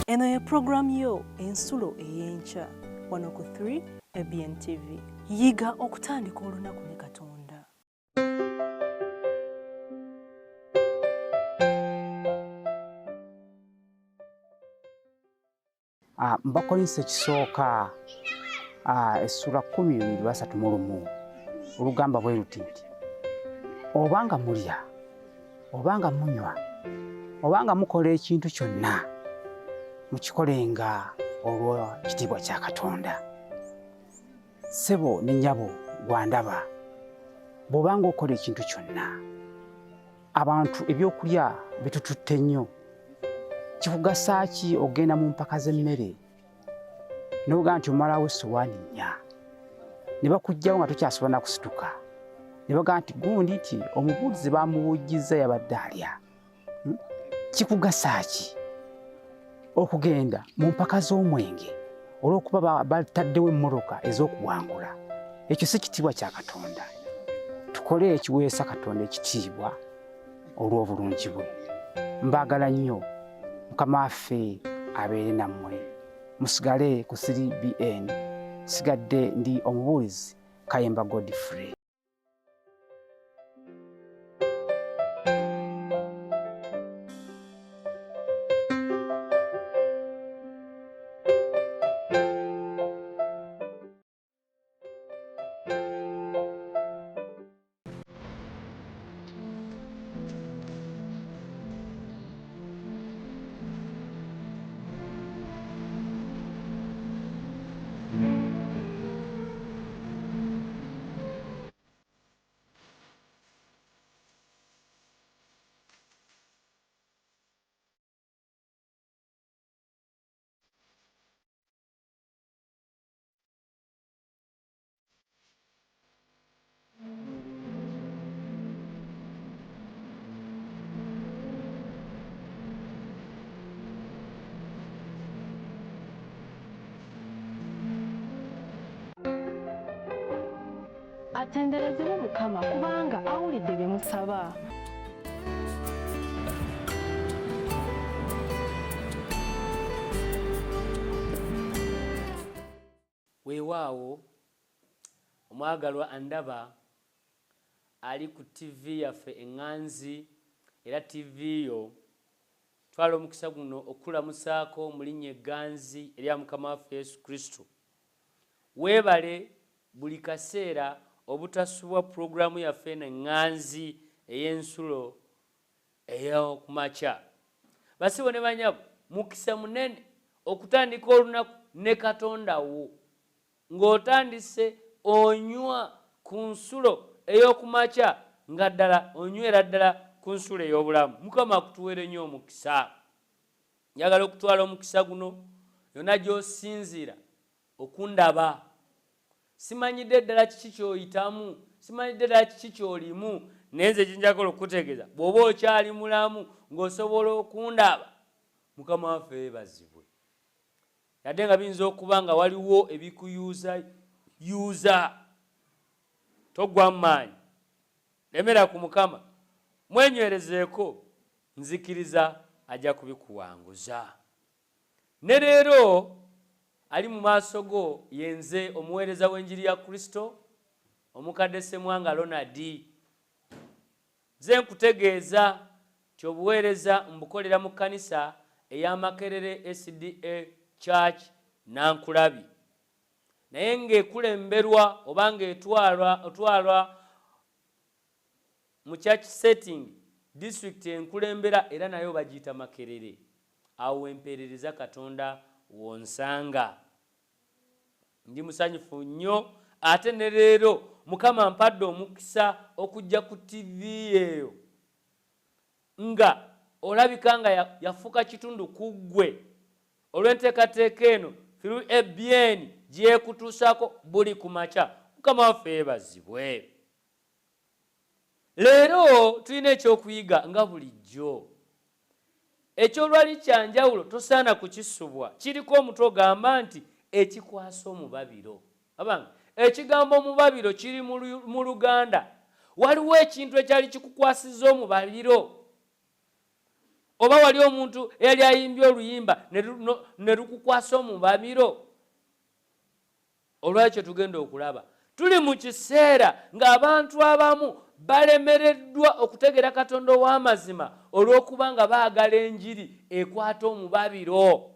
Eno ye program yo ensulo ey'enkya wano ku 3 ABN TV. Yiga okutandika olunaku ne Katonda. Mbakolinse ekisooka essula 12:31 olugamba bwe luti nti obanga mulya obanga munywa obanga mukola ekintu kyonna mukikolenga olw'ekitiibwa kya Katonda. Ssebo ne nnyabo gwandaba bw'obanga okola ekintu kyonna abantu ebyokulya bitututte nnyo kikugasa ki ogenda mu mpaka z'emmere n'oga nti omalawo essowaani 4 ne bakugjawo nga tokyasobola na kusituka ne baga nti gundi nti omubuulizi bamuwujjizza yabadde alya. Kikugasa ki okugenda mu mpaka z'omwenge olw'okuba bataddewo emmoloka ez'okuwangula? Ekyo si kitiibwa kya Katonda. Tukole ekiweesa Katonda ekitiibwa olw'obulungi bwe. Mbaagala nnyo. Mukama waffe abeere nammwe. Musigale ku 3BN. Sigadde ndi omubuulizi Kayemba Godfrey. Atenderezebwe Mukama kubanga awulidde bye musaba. Weewaawo omwagalwa andaba ali ku TV yaffe eŋŋanzi era TV yo twala omukisa guno okulamusaako mu linnya egganzi erya Mukama waffe Yesu Kristo. Weebale buli kaseera obutasubwa puroguramu yaffe eno eŋŋanzi ey'ensulo ey'okumakya. Basibo ne banyabo, mukisa munene okutandika olunaku ne Katonda wo ng'otandise onywa ku nsulo ey'okumakya nga ddala onywera ddala ku nsulo ey'obulamu. Mukama akutuweere nnyo omukisa. Njagala okutwala omukisa guno yonna gy'osinziira okundaba. Simanyidde ddala kiki ky'oyitamu, simanyidde ddala kiki ky'olimu, naye nze kye njagala okutegeeza bw'oba okyali mulamu ng'osobola okundaba, Mukama waffe yeebazibwe. Yadde nga biyinza okuba nga waliwo ebikuyuuza, toggwa mu maanyi, lemera ku Mukama, mwenywerezeeko, nzikiriza ajja kubikuwanguza. Ne leero ali mu maaso go yenze omuweereza w'enjiri ya Kristo omukadde Ssemwanga Ronald. Nze nkutegeeza ti obuweereza mbukolera mu kkanisa ey'Amakerere SDA Church Nankulabi, naye ng'ekulemberwa oba ng'etwalwa mu church setting district enkulembera era nayo bagiyita Makerere. Awo wempeerereza Katonda wonsanga. Ndi musanyufu nnyo ate ne leero Mukama ampadde omukisa okujja ku TV eyo nga olabika nga yafuuka kitundu ku ggwe olw'enteekateeka eno through ABN gyekutuusaako buli ku makya. Mukama waffe yeebazibwe. Leero tulina ekyokuyiga nga bulijjo. Ekyolwali kya njawulo tosaana kukisubwa. Kiriko omutwe ogamba nti ekikwasa omubabiro. Abange ekigambo omubabiro kiri mu Luganda. Waliwo ekintu ekyali kikukwasizza omubabiro. oba wali omuntu eyali ayimbye oluyimba ne lukukwasa omubamiro. Olwakyo tugenda okulaba tuli mu kiseera ng'abantu abamu balemereddwa okutegera Katonda ow'amazima olw'okuba nga baagala enjiri ekwata omubabiro.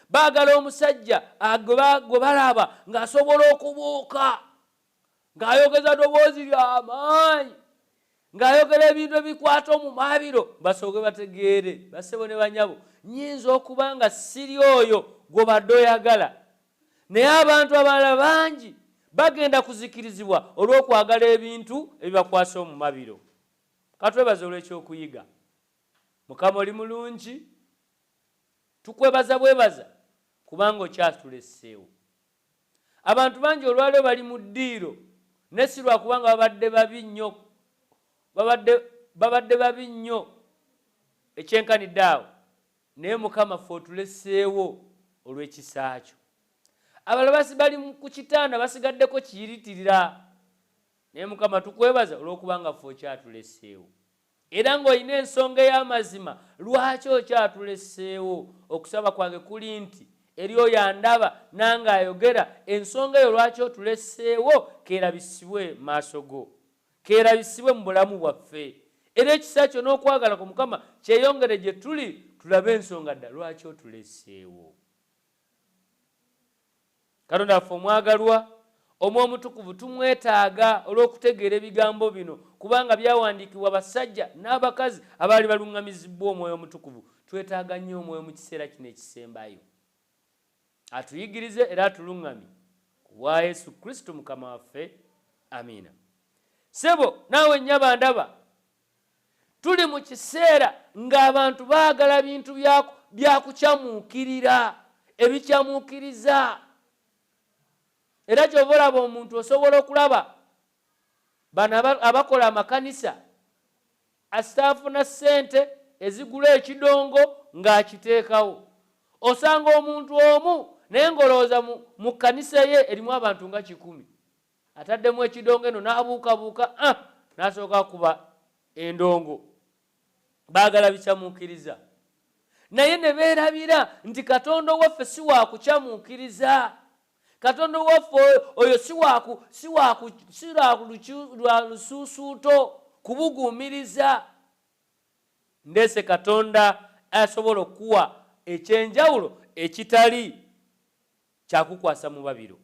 Baagala omusajja gwe balaba ng'asobola okubuuka, ng'ayogeza ddoboozi ly'amaanyi, ng'ayogera ebintu ebikwata omubabiro, basooke bategeere bassebo ne banyabo, nnyinza okuba nga siri oyo gwe badde oyagala. Naye abantu abalala bangi bagenda kuzikirizibwa olw'okwagala ebintu ebibakwasa omubabiro. Katwebaze olw'ekyokuyiga. Mukama oli mulungi, tukwebaza bwebaza kubanga okyatuleseewo. Abantu bangi olwaleero bali mu ddiiro, ne si lwa kubanga babadde babi nnyo ekyenkanidde awo, naye Mukama ffe otuleseewo olw'ekisa kyo. Abalala bali ku kitanda basigaddeko kiyiritirira, naye Mukama tukwebaza olw'okuba nga ffe okyatuleseewo. Era ng'olina ensonga ey'amazima lwaki okyatuleseewo. Okusaba kwange kuli nti eri oyo andaba nange ayogera, ensonga eyo lwaki otuleseewo keerabisibwe mu maaso go, keerabisibwe mu bulamu bwaffe. Era ekisa kyo n'okwagala ku Mukama kyeyongere gye tuli, tulabe ensonga dda lwaki otuleseewo. Katonda waffe omwagalwa, Omwomutukuvu tumwetaaga olw'okutegeera ebigambo bino, kubanga byawandiikibwa basajja n'abakazi abaali baluŋŋamizibbwa Omwoyo Omutukuvu. Twetaaga nnyo Omwoyo mu kiseera kino ekisembayo, atuyigirize era atuluŋŋamye ku bwa Yesu Kristo Mukama waffe. Amiina. Ssebo naawe nnyaba ndaba, tuli mu kiseera ng'abantu baagala bintu byakukyamuukirira, ebikyamuukiriza. Era ky'ova olaba omuntu osobola okulaba bano abakola amakanisa asitaafuna ssente ezigula ekidongo ng'akiteekawo. Osanga omuntu omu naye ng'olowooza mu kkanisa ye erimu abantu nga 100, ataddemu ekidongo eno n'abuukabuuka n'asooka kuba endongo. Baagala bikyamuukiriza. Naye ne beerabira nti Katonda owaffe si wakukyamuukiriza. Katonda waffe oyo si lwa lusuusuuto kubuguumiriza. Ndeese Katonda asobola okuwa ekyenjawulo ekitali kyakukwasa mu babiro.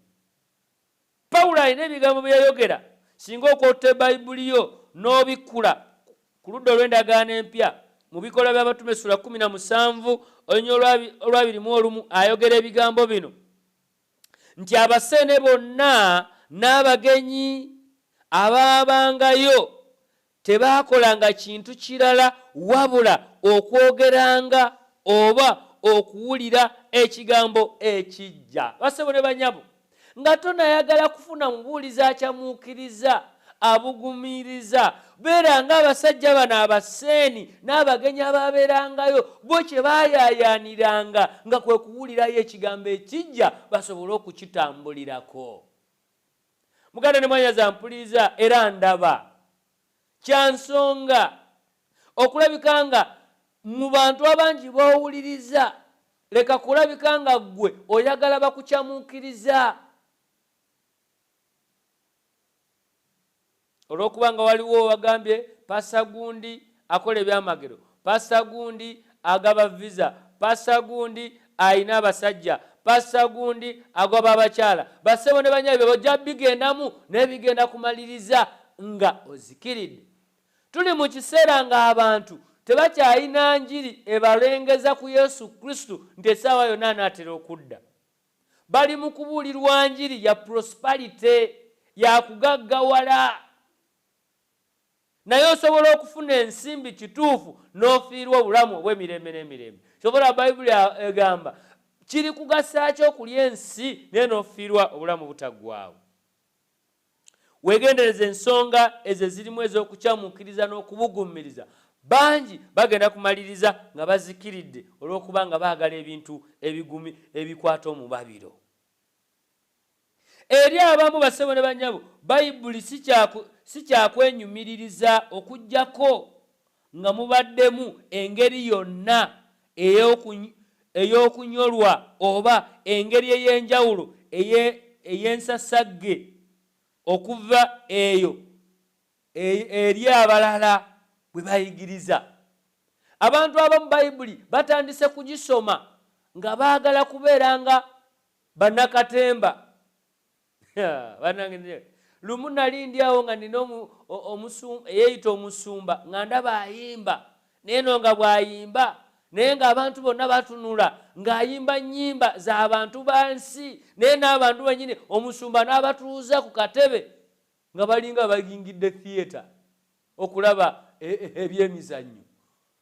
Pawulo alina ebigambo bye yayogera, singa okwota Ebbayibuli yo n'obikkula ku ludda olw'endagaano empya mu Bikolwa by'Abatume essula 17 olunywa olwa 21 ayogera ebigambo bino nti abaseene bonna n'abagenyi abaabangayo tebaakolanga kintu kirala wabula okwogeranga oba okuwulira ekigambo ekijja. Basebo ne banyabo, nga tonayagala kufuna mubuulizi akyamuukiriza abugumiriza, beeranga abasajja bano abaseeni n'abagenyi abaabeerangayo bo kye baayaayaaniranga nga kwe kuwulirayo ekigambo ekijja basobole okukitambulirako. Muganda ne mwanyaza mpuliriza era ndaba kyansonga okulabika nga mu bantu abangi b'owuliriza leka kulabika nga ggwe oyagala bakukyamuukiriza. Olw'okuba nga waliwo wagambye Pasa gundi akola ebyamagero, Pasa gundi agaba visa, Pasa gundi ayina abasajja, Pasa gundi agaba abakyala. Basebo ne banyabye bojja bigendamu n'ebigenda kumaliriza nga ozikiridde. Tuli mu kiseera ng'abantu tebakyayina njiri ebalengeza ku Yesu Kristo nti essaawa yonna anaatera okudda. Bali mu kubuulirwa njiri ya prosperity, ya kugaggawala. Naye osobola okufuna ensimbi kituufu n'ofiirwa obulamu obw'emirembe n'emirembe. Sobola Bayibuli egamba kiri kugasa ki okulya ensi naye n'ofiirwa obulamu butaggwaawo. Weegendereza ensonga ezo zirimu ez'okukyamuukiriza n'okubugumiriza. Bangi bagenda kumaliriza nga bazikiridde olw'okuba nga baagala ebintu ebigumi ebikwata omubabiro. Eri abamu basebo ne banyabo, Bayibuli si kyakwenyumiririza okuggyako nga mubaddemu engeri yonna ey'okunyolwa oba engeri ey'enjawulo ey'ensasagge okuva eyo eri abalala bwe bayigiriza. Abantu abamu Bayibuli batandise kugisoma nga baagala kubeera nga bannakatemba. Lumu nali ndi awo nga nina eyeeyita omusumba nga ndaba ayimba, naye no nga bw'ayimba naye ng'abantu bonna batunula ng'ayimba nnyimba z'abantu bansi, naye n'abantu bennyini omusumba n'abatuuza ku katebe nga balinga bagingidde theatre okulaba ebyemizannyo,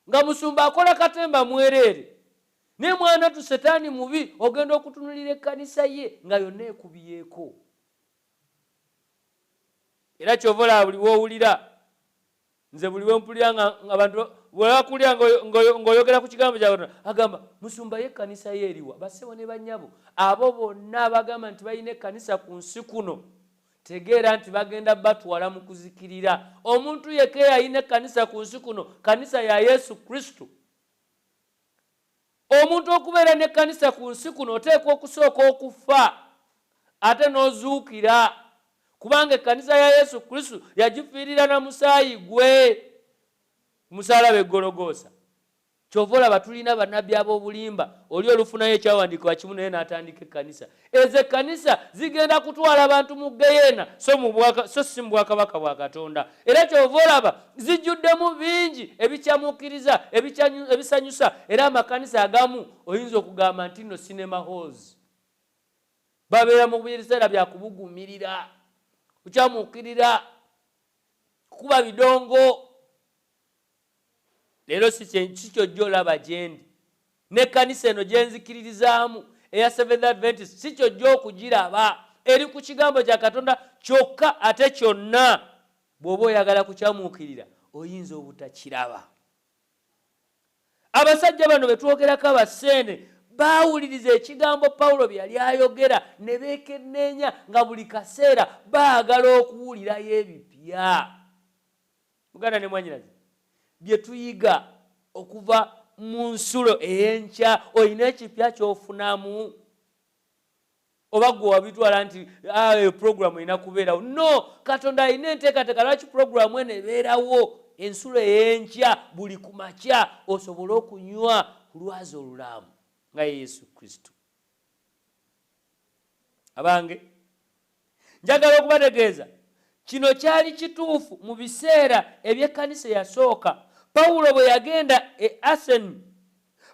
nga musumba akola katemba mwereere, naye mwana tu setaani mubi ogenda okutunulira ekkanisa ye nga yonna ekubyeko. Era kyova olaba buli w'owulira, nze buli wempulira nga abantu bwebakulira ng'oyogera ku kigambo kya Katonda agamba musumba ye ekkanisa ye eriwa. Bassebo ne bannyabo, abo bonna abagamba nti balina ekkanisa ku nsi kuno, tegeera nti bagenda batwala mu kuzikirira. Omuntu yekka eyalina ekkanisa ku nsi kuno, kanisa ya Yesu Kristo. Omuntu okubeera n'ekkanisa ku nsi kuno oteekwa okusooka okufa ate n'ozuukira, kubanga ekkanisa ya Yesu Kristo yagifiirira na musaayi gwe musalaba e Gologoosa. Kyova olaba tulina bannabbi ab'obulimba, oli olufunayo ekyawandiikibwa kimu naye n'atandika ekkanisa. Ezo ekkanisa zigenda kutwala abantu mu Geyeena so si mu bwakabaka bwa Katonda. Era kyova olaba zijjuddemu bingi ebikyamuukiriza, ebisanyusa, era amakanisa agamu oyinza okugamba nti no cinema halls. Babeera mu biseera bya kubuguumirira, kukyamuukirira, kuba bidongo. Leero si kyojja olaba gye ndi. N'ekkanisa eno gye nzikiririzaamu eya Seventh Adventist si kyojja okugiraba. Eri ku kigambo kya Katonda kyokka, ate kyonna bw'oba oyagala kukyamuukirira oyinza obutakiraba. Abasajja bano be twogerako abaseene baawuliriza ekigambo Pawulo bye yali ayogera ne beekenneenya nga buli kaseera baagala okuwulirayo ebipya. Muganda ne mwannyinaze, bye tuyiga okuva mu nsulo ey'enkya, olina ekipya ky'ofunamu oba gwe wabitwala nti puroguramu erina kubeerawo? No, Katonda alina enteekateeka lwaki puroguramu eno ebeerawo. Ensulo ey'enkya buli ku makya osobole okunywa ku lwazi olulaamu nga Yesu Kristo. Abange, njagala okubategeeza kino kyali kituufu mu biseera eby'ekkanisa yasooka. Pawulo bwe yagenda e Aseni,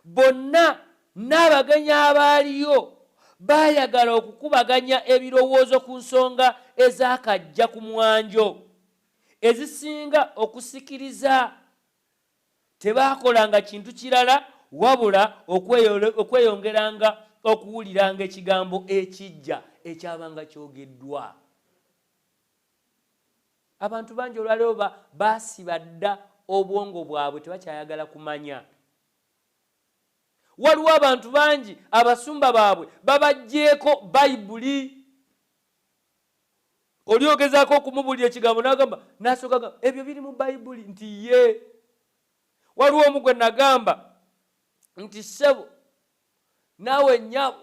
bonna n'abagenyi abaaliyo baayagala okukubaganya ebirowoozo ku nsonga ezaakajja ku mwanjo ezisinga okusikiriza. Tebaakolanga kintu kirala wabula okweyongeranga okuwuliranga ekigambo ekijja ekyabanga kyogeddwa. Abantu bangi olwaleero baasiba dda obwongo bwabwe, tebakyayagala kumanya. Waliwo abantu bangi abasumba baabwe babagjeeko Bayibuli. Oli ogezaako okumubuulira ekigambo n'agamba n'asooka ebyo biri mu Bayibuli, nti ye. Waliwo omu gwe nagamba nti ssebo naawe nnyabo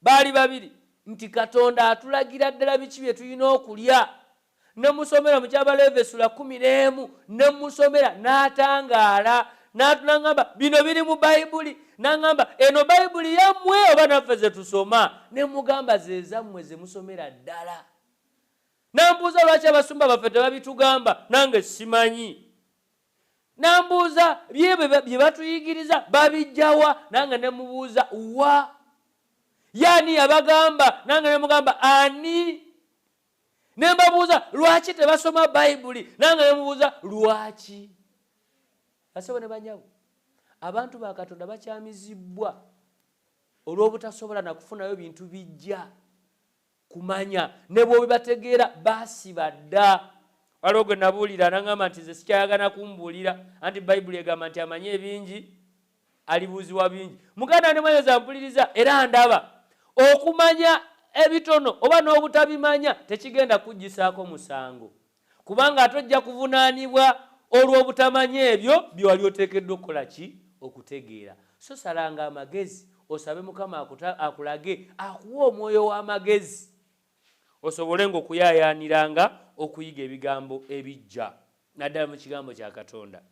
baali babiri, nti Katonda atulagira ddala biki bye tulina okulya. Ne musomera mu Kyabaleevi essula 11, ne musomera n'atangaala n'atulangamba bino biri mu Bayibuli. N'angamba eno Bayibuli yammwe oba naffe ze tusoma? Ne mugamba ze zammwe ze musomera ddala. Nambuuza lwaki abasumba baffe tebabitugamba, nange simanyi. Nambuuza bye batuyigiriza babijjawa, nange ne mubuuza wa? Yaani yabagamba, nange ne mugamba ani? Ne mbabuuza lwaki tebasoma Bayibuli, nange ne mubuuza lwaki? Basebo ne banyabo, abantu ba Katonda bakyamizibwa olw'obutasobola na kufunayo bintu bijja kumanya, ne bw'obibategeera baasiba dda. Waliwo gwe nabuulira n'angamba nti nze sikyayagala kumbuulira, anti Bayibuli egamba nti amanye ebingi alibuuzibwa bingi. Muganda ne mwanyoza mpuliriza era ndaba okumanya ebitono oba n'obutabimanya tekigenda kuggisaako musango, kubanga ate ojja kuvunaanibwa olw'obutamanya ebyo byewali oteekeddwa okukola ki? Okutegeera. So salanga amagezi, osabe Mukama akulage, akuwa omwoyo w'amagezi, osobole ng'okuyaayaaniranga okuyiga ebigambo ebijja naddala mu kigambo kya Katonda.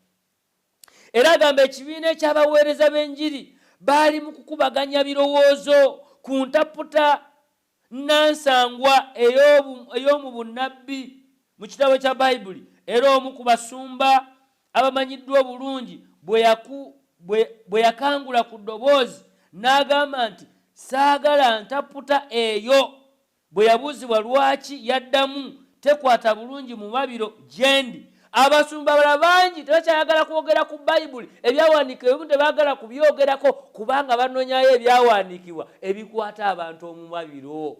Era agamba ekibiina eky'abaweereza b'enjiri baali mu kukubaganya birowoozo ku ntaputa nansangwa ey'omu bunnabbi mu kitabo kya Bayibuli. Era omu ku basumba abamanyiddwa obulungi bwe yakangula ku ddoboozi n'agamba nti saagala ntaputa eyo. Bwe yabuuzibwa lwaki yaddamu tekwata bulungi mu mabiro gyendi. Abasumba abalala bangi tebakyayagala kwogera ku Bayibuli, ebyawandiikibwa ebimu tebaagala kubyogerako kubanga banoonyayo ebyawandiikibwa ebikwata abantu omu mabiro.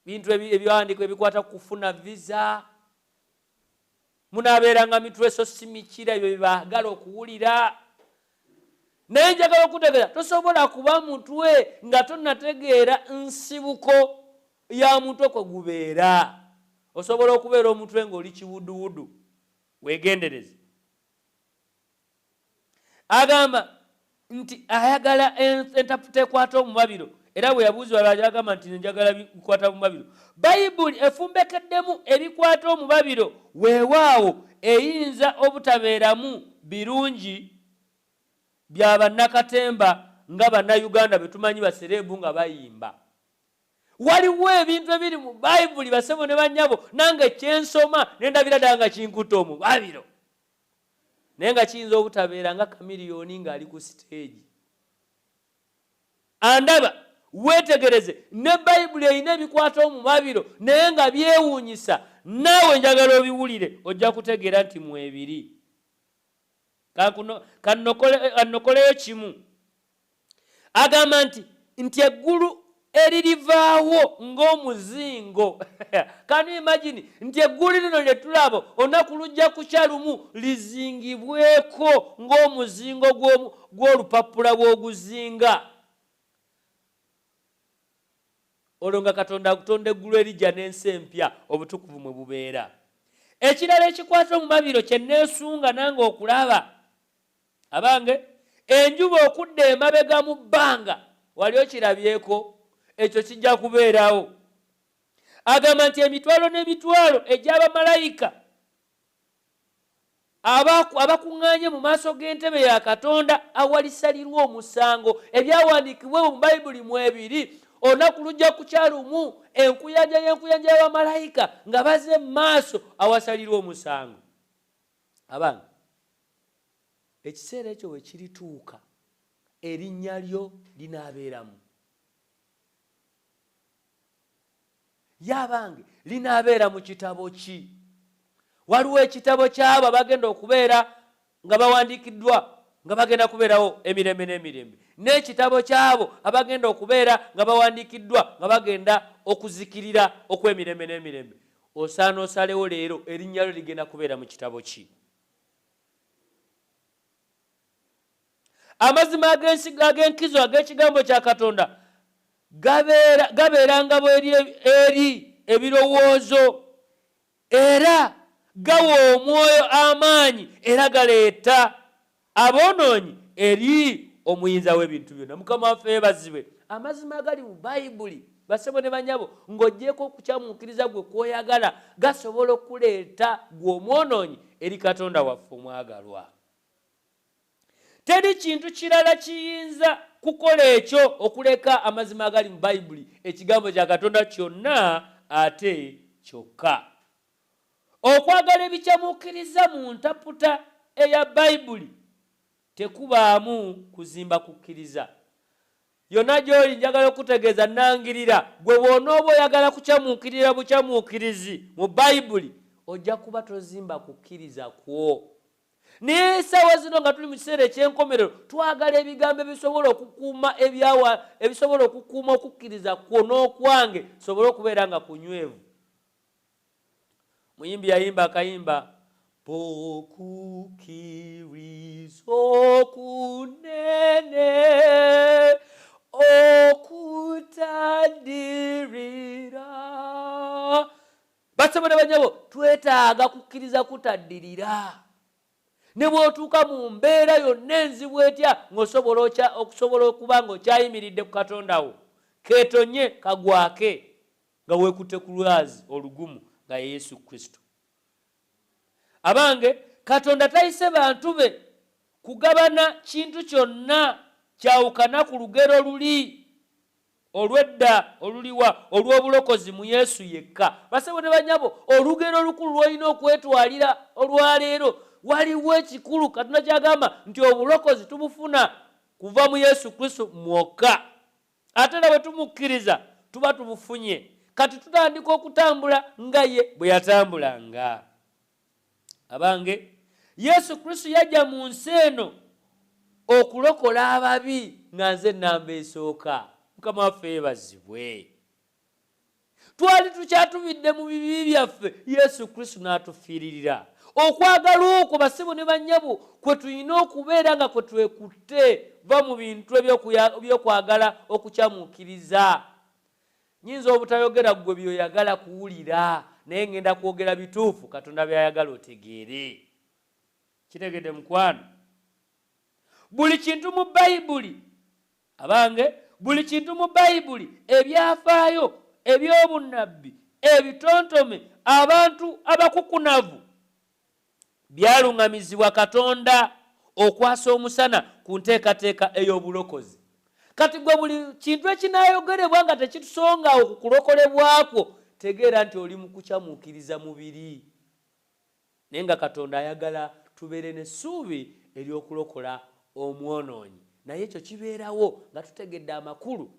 Bintu ebyawandiikibwa ebikwata ku kufuna visa. Munaabeeranga mitwe so si mikira, ebyo byebaagala okuwulira. Naye njagala okutegeeza tosobola kuba mutwe nga tonnategeera nsibuko ya mutwe kwe gubeera. Osobola okubeera omutwe ng'oli kiwuduwudu. Weegendereze. Agamba nti ayagala entaputa ekwata omu mabiro. Era bwe yabuuzibwa agamba nti njagala bikwata mu mabiro. Bayibuli efumbekeddemu ebikwata omu mabiro, weewaawo eyinza obutabeeramu birungi bya bannakatemba nga bannayuganda be tumanyi basereebu nga bayimba. Waliwo ebintu ebiri mu Bayibuli basebo ne bannyabo nange kyensoma ne ndabira ddala nga kinkuta omu mabiro. Naye nga kiyinza obutabeera nga kamiliyoni ng'ali ku siteegi. Andaba weetegereze ne Bayibuli erina ebikwata omu mabiro naye nga byewuunyisa. Naawe njagala obiwulire ojja kutegeera nti mwebiri. Kannokoleyo kimu. Agamba nti eggulu eririvaawo ng'omuzingo. Can you imagine nti eggulu lino lye tulaba olunaku lujja kukya lumu lizingibweko ng'omuzingo gw'olupapula bw'oguzinga. Olwo nga Katonda akutonda eggulu erijja n'ensi empya obutukuvu mwe bubeera. Ekirala ekikwata mu mabiro kye neesunga nange okulaba abange, enjuba okudda emabega mu bbanga, wali okirabyeko, ekyo kijja kubeerawo. Agamba nti emitwalo n'emitwalo egy'abamalayika abakuŋŋaanye mu maaso g'entebe ya Katonda awalisalirwa omusango, ebyawandiikibwa mu Bayibuli mwebiri. Olunaku lujja kukya lumu enkuyanja y'abamalayika nga baze mu maaso awasalirwa omusango. Abange, ekiseera ekyo we kirituuka erinnya lyo linaabeeramu. Yabange linaabeera mu kitabo ki? Waliwo ekitabo ky'abo abagenda okubeera nga bawandiikiddwa nga bagenda kubeerawo emirembe n'emirembe, n'ekitabo ky'abo abagenda okubeera nga bawandiikiddwa nga bagenda okuzikirira okw'emirembe n'emirembe. Osaana osalewo leero erinnya lyo ligenda kubeera mu kitabo ki? Amazima ag'enkizo ag'ekigambo kya Katonda gabeeranga eri ebirowoozo era gawa omwoyo amaanyi era galeeta aboonoonyi eri omuyinza w'ebintu byonna. Mukama waffe yeebazibwe. Amazima agali mu Bayibuli basebo ne banyabo ng'oggyeko okukyamuukiriza gwe kw'oyagala gasobola okuleeta gwe omwonoonyi eri Katonda waffe omwagalwa. Teri kintu kirala kiyinza kukola ekyo okuleka amazima agali mu Bayibuli, ekigambo kya Katonda kyonna ate kyokka. Okwagala ebikyamuukiriza mu ntaputa eya Bayibuli tekubaamu kuzimba kukkiriza. Yonna gy'oli njagala okutegeeza nangirira, gwe bw'onooba oyagala kukyamuukirira bukyamuukirizi mu Bayibuli ojja kuba tozimba kukkiriza kwo. Naye essaawa zino nga tuli mu kiseera eky'enkomerero twagala ebigambo ebisobola okukuuma okukkiriza kwo n'okwange sobole okubeera nga kunywevu. Muyimbi yayimba akayimba okukkiriza okunene okutadirira. But Basebo ne banyabo twetaaga kukkiriza kutaddirira. Ne bw'otuuka mu mbeera yonna enzibu etya okusobola okuba ng'okyayimiridde ku Katonda wo, keetonye kagwake nga weekutte ku lwazi olugumu nga Yesu Kristo. Abange, Katonda tayise bantu be kugabana kintu kyonna kyawukana ku lugero luli olw'edda oluliwa olw'obulokozi mu Yesu yekka. Basebo ne banyabo, olugero olukulu lw'olina okwetwalira olwaleero waliwo ekikulu. Katonda kyagamba nti obulokozi tubufuna kuva mu Yesu Kristo mwokka. Ate na bwe tumukkiriza tuba tubufunye. Kati tutandika okutambula nga ye bwe yatambulanga. Abange, Yesu Kristo yajja mu nsi eno okulokola ababi nga nze nnamba esooka. Mukama waffe yeebazibwe. Twali tukyatubidde mu bibi byaffe, Yesu Kristo n'atufiiririra. Okwagala okwo basebo ne bannyabo kwe tulina okubeera nga kwe twekutte va mu bintu ebyokwagala okukyamuukiriza. Nyinza obutayogera gwe byoyagala kuwulira, naye ngenda kwogera bituufu Katonda byayagala otegeere. Kitegedde mukwano? Buli kintu mu Bayibuli, abange, buli kintu mu Bayibuli, ebyafaayo, eby'obunnabbi, ebitontome, abantu abakukunavu, byalungamizibwa Katonda okwasa omusana ku nteekateeka ey'obulokozi. Kati gwe buli kintu ekinaayogerebwa nga tekitusonga okukulokolebwakwo, tegeera nti oli mu kukyamuukiriza mubiri. Naye nga Katonda ayagala tubeere n'essuubi ery'okulokola omwonoonyi. Naye ekyo kibeerawo nga tutegedde amakulu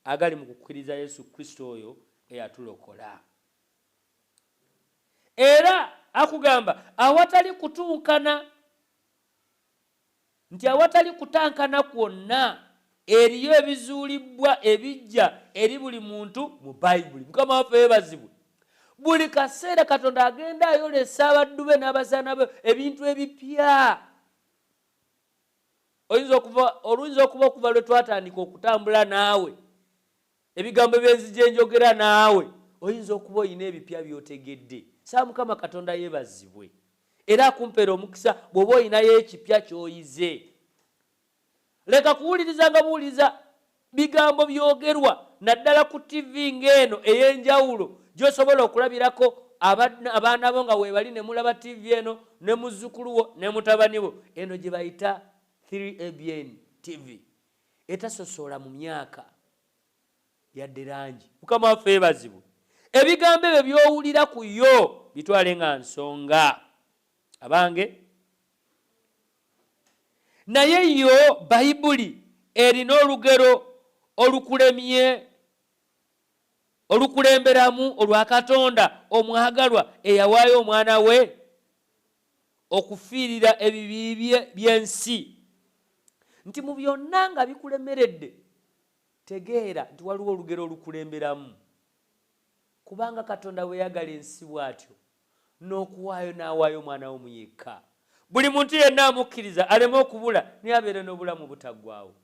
agali mu kukkiriza Yesu Kristo oyo eyatulokola. Era akugamba awatali kutunkana, nti awatali kutankana kwonna eriyo ebizuulibwa ebijja eri buli muntu mu Bayibuli. Mukama waffe yeebazibwe. Buli kaseera Katonda agenda ayolesa abaddu be n'abazaana be ebintu ebipya. Oluyinza okuba okuva lwe twatandika okutambula naawe, ebigambo byenzija enjogera naawe, oyinza okuba olina ebipya by'otegedde. Saa Mukama Katonda yeebazibwe. Era akumpeera omukisa bw'oba olinayo ekipya ky'oyize. Leka kuwuliriza nga buwuliza bigambo byogerwa naddala ku TV ng'eno ey'enjawulo gy'osobola okulabirako abaana bo nga weebali ne mulaba TV eno ne muzzukulu wo ne mutabani bo. Eno gye bayita 3ABN TV. Etasosola mu myaka yadde langi. Mukama waffe yeebazibwe. Ebigambo ebyo by'owulira ku yo bitwale nga nsonga. Abange, naye yo Bayibuli erina olugero olukulemberamu olwa Katonda omwagalwa eyawaayo omwana we okufiirira ebibi by'ensi. Nti mu byonna nga bikulemeredde, tegeera nti waliwo olugero olukulemberamu. Kubanga Katonda bwe yagala ensi bw'atyo n'okuwaayo n'awaayo omwana we omuyekka. Buli muntu yenna amukkiriza aleme okubula naye abeere n'obulamu butaggwaawo.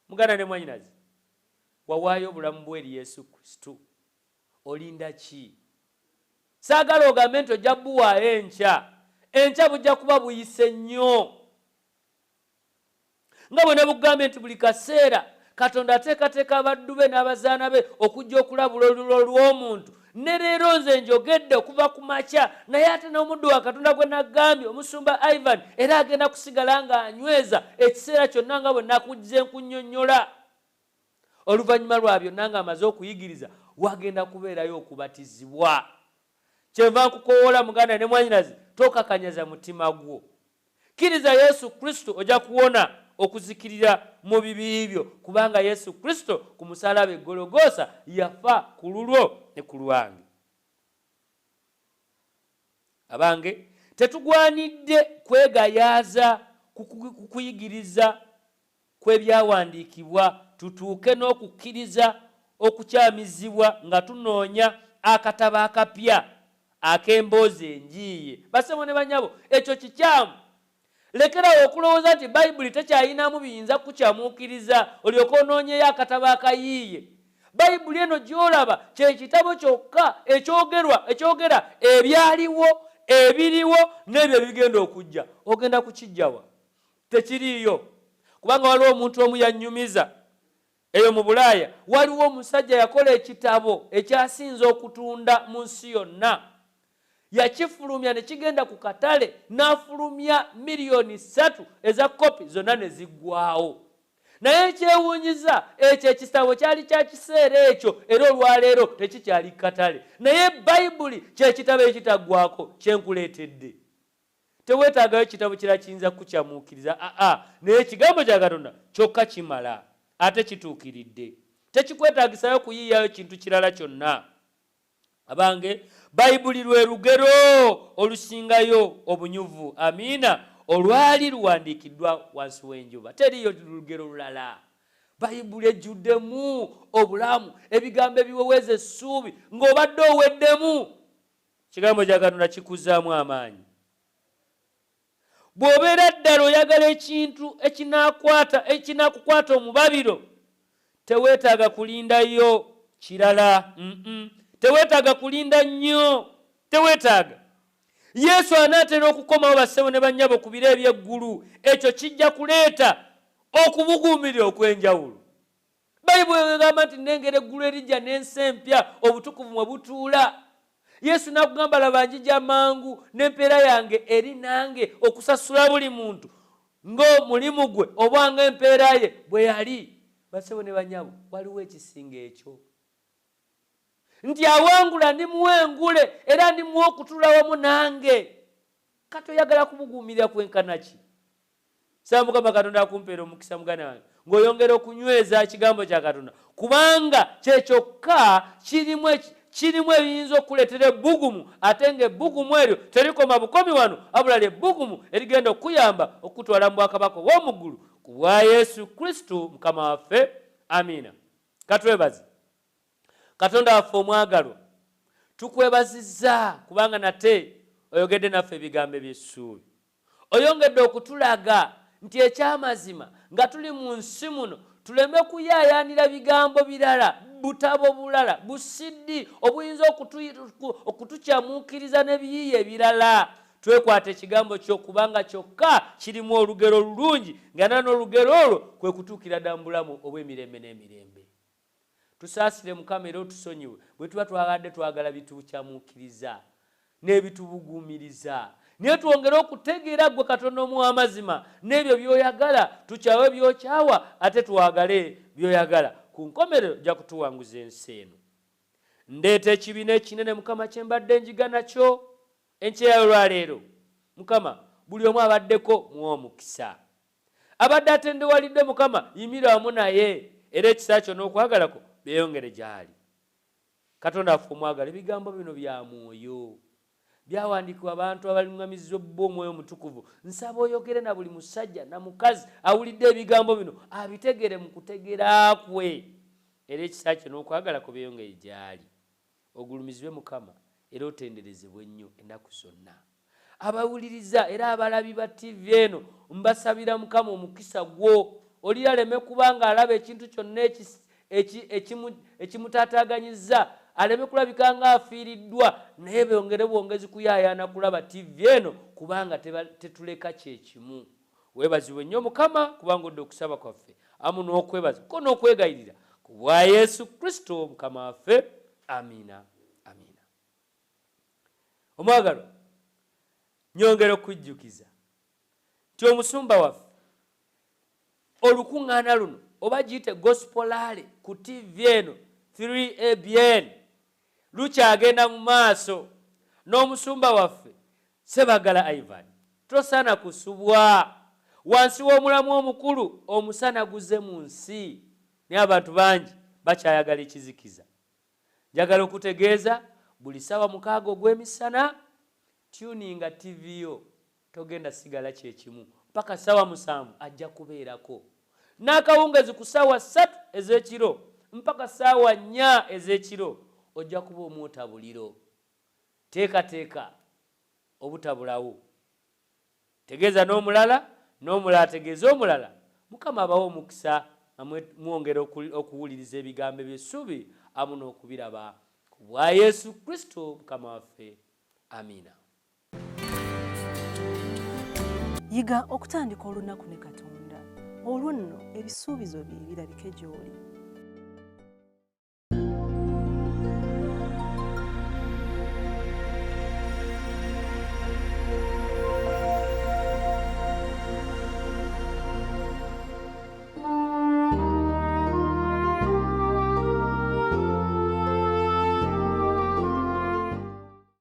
Muganda ne mwannyinaze, wawaayo obulamu bwe eri Yesu Kristo. Olinda ki? Saagala ogambe nti ojja buwaayo enkya. Enkya bujja kuba buyise nnyo. Nga bwe ne bugambe nti buli kaseera Katonda ateekateeka abaddu be n'abazaana be okujja okulabula olulo lw'omuntu. Ne leero nze njogedde okuva ku makya, naye ate n'omuddu wa Katonda gwe nagambye omusumba Ivan era agenda kusigala ng'anyweza ekiseera kyonna nga bwe nakujja nkunnyonnyola. Oluvannyuma lwa byonna ng'amaze okuyigiriza, wagenda kubeerayo okubatizibwa. Kyenva nkukowoola muganda ne mwannyinaze, tokakanyaza mutima gwo. Kkiriza Yesu Kristo ojja kuwona okuzikirira mu bibi byo, kubanga Yesu Kristo ku musaalaba e Gologoosa yafa ku lulwo ne ku lwange. Abange, tetugwanidde kwegayaaza kukuyigiriza kw'ebyawandiikibwa tutuuke n'okukkiriza okukyamizibwa nga tunoonya akatabo akapya ak'emboozi enjiiye. Basemo ne banyabo, ekyo kikyamu. Lekerawo okulowooza nti Bayibuli tekyayinamu biyinza kukyamuukiriza olyoke onoonyeyo akatabo akayiiye. bayibuli eno gy'olaba kye kitabo kyokka ekyogera ebyaliwo, ebiriwo n'ebyo ebigenda okujja. Ogenda kukijjawa? Tekiriiyo. Kubanga waliwo omuntu omu yannyumiza eyo mu Bulaaya. Waliwo omusajja yakola ekitabo ekyasinze okutunda mu nsi yonna. Yakifulumya ne kigenda ku katale n'afulumya miliyoni 3 eza kopi zonna ne ziggwawo. Naye ekyewuunyiza ekyo ekitabo kyali kya kiseera ekyo era olwaleero tekikyali katale. Naye bayibuli kyekitabo ekitaggwako kyenkuleetedde. Teweetaagayo kitabo kirala kiyinza kukyamuukiriza. Naye ekigambo kya Katonda kyokka kimala ate kituukiridde. Tekikwetaagisayo kuyiiyayo kintu kirala kyonna. Abange, bayibuli lwe lugero olusingayo obunyuvu, amiina, olwali luwandiikiddwa wansi w'enjuba. Teriyo lugero lulala. Bayibuli ejjuddemu obulamu, ebigambo ebiweweeza essuubi ng'obadde oweddemu. Kigambo kya Katonda kikuzzaamu amaanyi. Bw'obeera ddala oyagala ekintu ekinakukwata omubabiro, teweetaaga kulindayo kirala. Teweetaaga kulinda nnyo. Teweetaaga. Yesu anaatera okukomawo bassebo ne bannyabo ku biro eby'eggulu. Ekyo kijja kuleeta okubuguumirira okw'enjawulo. Bayibuli egamba nti nnengera eggulu erijja n'ensi empya obutukuvu mwe butuula. Yesu n'akugamba laba njija mangu n'empeera yange eri nange okusasula buli muntu ng'omulimu gwe oba ng'empeera ye bwe yali. Bassebo ne bannyabo, waliwo ekisinga ekyo. Nti awangula ndimuwengule era ndimuwa okutuula wamu nange. Kati oyagala kubuguumirira kwenkana ki? Saba Mukama Katonda akumpeera omukisa muganda wange ng'oyongera okunyweza ekigambo kya Katonda, kubanga kye kyokka kirimu ebiyinza okuleetera ebbugumu, ate ng'ebbugumu eryo terikoma bukomi wano, wabula ly'ebbugumu erigenda okuyamba okutwala mu bwakabaka obw'omu ggulu ku bwa Yesu Kristo Mukama waffe. Amiina. Katwebaze. Katonda waffe omwagalwa, tukwebazizza kubanga nate oyogedde naffe ebigambo eby'essuubi. Oyongedde okutulaga nti ekyamazima nga tuli mu nsi muno tuleme kuyaayaanira bigambo birala, butabo bulala, busiddi obuyinza okutukyamuukiriza n'ebiyiiye ebirala. Twekwata ekigambo ky'okubanga kyokka kirimu olugero lulungi, nga n'olugero olwo kwe kutuukira ddala mu bulamu obw'emirembe n'emirembe. Tusaasire Mukama era otusonyiwe bwe tuba twagala bitukyamuukiriza n'ebitubuguumiriza. Naye twongere okutegeera gwe Katonda ow'amazima n'ebyo by'oyagala, tukyawe by'okyawa ate twagale by'oyagala. Ku nkomerero ojja kutuwanguza ensi eno. Ndeeta ekibiina ekinene Mukama kye mbadde njiga nakyo enkya olwaleero. Mukama, buli omu abaddeko muwe omukisa. Abadde atendewalidde Mukama, yimira wamu naye era ekisa kyo n'okwagalako byeyongere gy'ali. Katonda waffe omwagala, ebigambo bino bya mwoyo, byawandiikibwa abantu abaluŋŋamiziddwa Omwoyo Omutukuvu. Nsaba oyogere na buli musajja na mukazi awulidde ebigambo bino abitegere mu kutegeera kwe, era ekisa kyo n'okwagalako byeyongere gy'ali. Ogulumizibwe Mukama era otenderezebwe nnyo ennaku zonna. Abawuliriza era abalabi ba TV eno mbasabira Mukama omukisa gwo, oli aleme kubanga alaba ekintu kyonna ekimutaataganyizza, aleme kulabika nga afiiriddwa, naye bongere bwongezi kuyaayaana kulaba TV eno kubanga tetuleka kyekimu. Weebazibwe nnyo Mukama kubanga odde okusaba kwaffe amu n'okwebaza ko n'okwegayirira ku bwa Yesu Kristo Mukama waffe. Amiina. Amiina. Omwagalwa, nyongera okujjukiza nti omusumba waffe olukuŋŋaana luno oba giyite gospelale ku TV eno 3ABN lukyagenda mu maaso n'omusumba waffe Sebagala Ivan. Tosana kusubwa. Wansi w'omulamu omukulu omusana guze mu nsi naye abantu bangi bakyayagala ekizikiza. Njagala okutegeeza buli ssaawa 6 ogw'emisana tuninga TV yo, togenda sigala kyekimu paka ssaawa 7 ajja kubeerako. N'akawungezi ku ssaawa 3 ez'ekiro mpaka ssaawa 4 ez'ekiro ojja kuba omwotabuliro. Teekateeka obutabulawo. Tegeeza n'omulala, n'omulala ategeeza omulala. Mukama abawo omukisa mwongera okuwuliriza ebigambo eby'essuubi amu n'okubiraba ku bwa Yesu Kristo Mukama waffe. Amiina. Yiga okutandika olunaku ne Katonda. Olwo nno ebisuubizo bye birabike gy'oli.